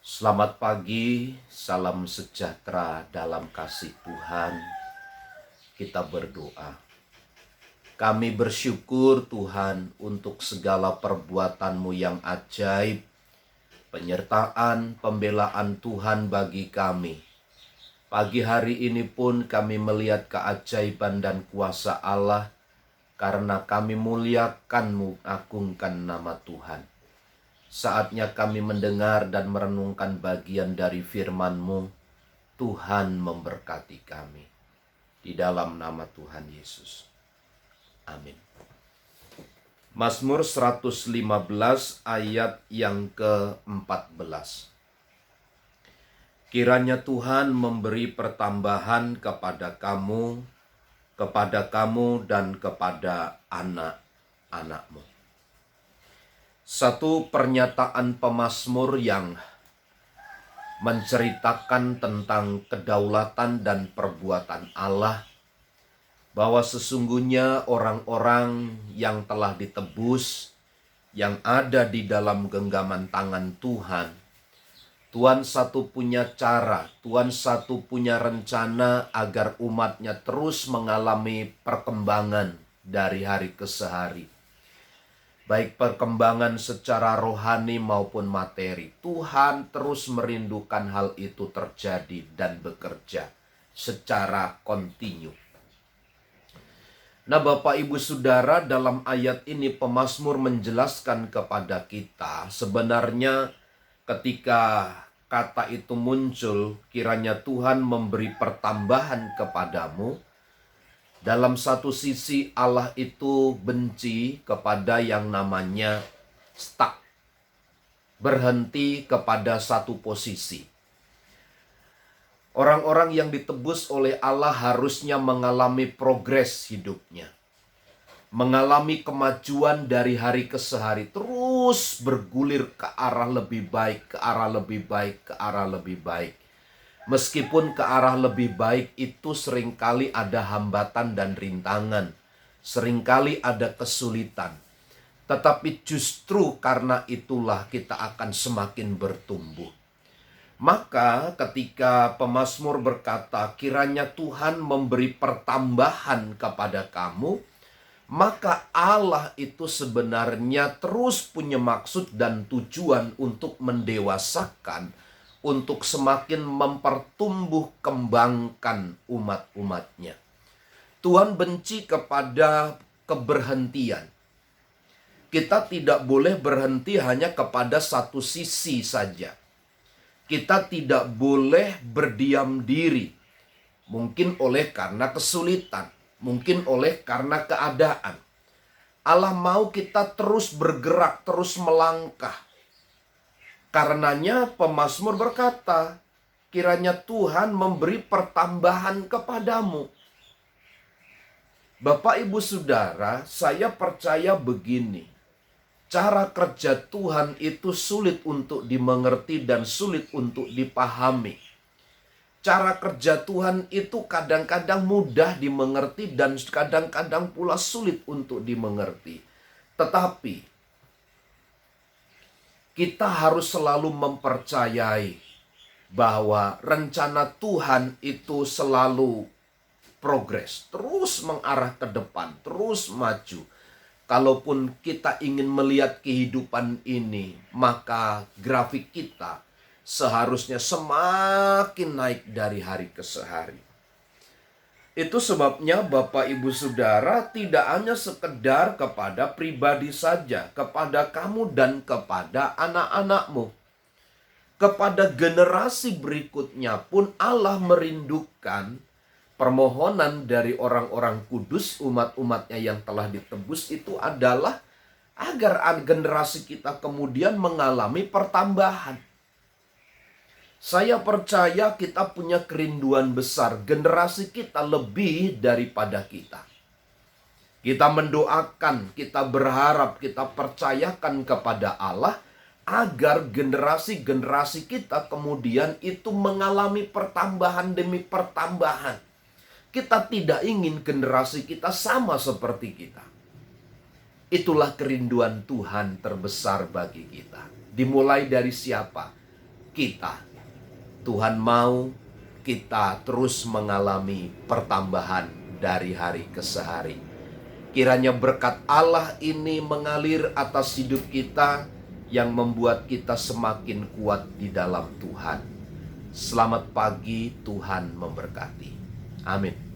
Selamat pagi, salam sejahtera dalam kasih Tuhan. Kita berdoa. Kami bersyukur Tuhan untuk segala perbuatan-Mu yang ajaib, penyertaan, pembelaan Tuhan bagi kami. Pagi hari ini pun kami melihat keajaiban dan kuasa Allah, karena kami muliakan, mengagungkan nama Tuhan. Saatnya kami mendengar dan merenungkan bagian dari firman-Mu. Tuhan memberkati kami. Di dalam nama Tuhan Yesus. Amin. Mazmur 115 ayat yang ke-14. Kiranya Tuhan memberi pertambahan kepada kamu dan kepada anak-anak-Mu. Satu pernyataan pemazmur yang menceritakan tentang kedaulatan dan perbuatan Allah, bahwa sesungguhnya orang-orang yang telah ditebus, yang ada di dalam genggaman tangan Tuhan, Tuhan satu punya cara, Tuhan satu punya rencana agar umatnya terus mengalami perkembangan dari hari ke hari. Baik perkembangan secara rohani maupun materi. Tuhan terus merindukan hal itu terjadi dan bekerja secara kontinu. Nah, Bapak Ibu Saudara, dalam ayat ini pemazmur menjelaskan kepada kita sebenarnya ketika kata itu muncul, kiranya Tuhan memberi pertambahan kepadamu. Dalam satu sisi Allah itu benci kepada yang namanya stuck, berhenti kepada satu posisi. Orang-orang yang ditebus oleh Allah harusnya mengalami progres hidupnya, mengalami kemajuan dari hari ke hari, terus bergulir ke arah lebih baik, ke arah lebih baik, ke arah lebih baik. Meskipun ke arah lebih baik itu seringkali ada hambatan dan rintangan, seringkali ada kesulitan. Tetapi justru karena itulah kita akan semakin bertumbuh. Maka ketika pemazmur berkata, kiranya Tuhan memberi pertambahan kepada kamu, maka Allah itu sebenarnya terus punya maksud dan tujuan untuk mendewasakan, untuk semakin mempertumbuh kembangkan umat-umatnya. Tuhan benci kepada keberhentian. Kita tidak boleh berhenti hanya kepada satu sisi saja. Kita tidak boleh berdiam diri. Mungkin oleh karena kesulitan, mungkin oleh karena keadaan. Allah mau kita terus bergerak, terus melangkah. Karenanya pemazmur berkata, kiranya Tuhan memberi pertambahan kepadamu. Bapak Ibu Saudara, saya percaya begini. Cara kerja Tuhan itu sulit untuk dimengerti dan sulit untuk dipahami. Cara kerja Tuhan itu kadang-kadang mudah dimengerti dan kadang-kadang pula sulit untuk dimengerti. Tetapi kita harus selalu mempercayai bahwa rencana Tuhan itu selalu progres, terus mengarah ke depan, terus maju. Kalaupun kita ingin melihat kehidupan ini, maka grafik kita seharusnya semakin naik dari hari ke hari. Itu sebabnya Bapak Ibu Saudara tidak hanya sekedar kepada pribadi saja, kepada kamu dan kepada anak-anakmu. Kepada generasi berikutnya pun Allah merindukan permohonan dari orang-orang kudus, umat-umatnya yang telah ditebus itu adalah agar generasi kita kemudian mengalami pertambahan. Saya percaya kita punya kerinduan besar, generasi kita lebih daripada kita. Kita mendoakan, kita berharap, kita percayakan kepada Allah agar generasi-generasi kita kemudian itu mengalami pertambahan demi pertambahan. Kita tidak ingin generasi kita sama seperti kita. Itulah kerinduan Tuhan terbesar bagi kita. Dimulai dari siapa? kita. Tuhan mau kita terus mengalami pertambahan dari hari ke hari. Kiranya berkat Allah ini mengalir atas hidup kita yang membuat kita semakin kuat di dalam Tuhan. Selamat pagi, Tuhan memberkati. Amin.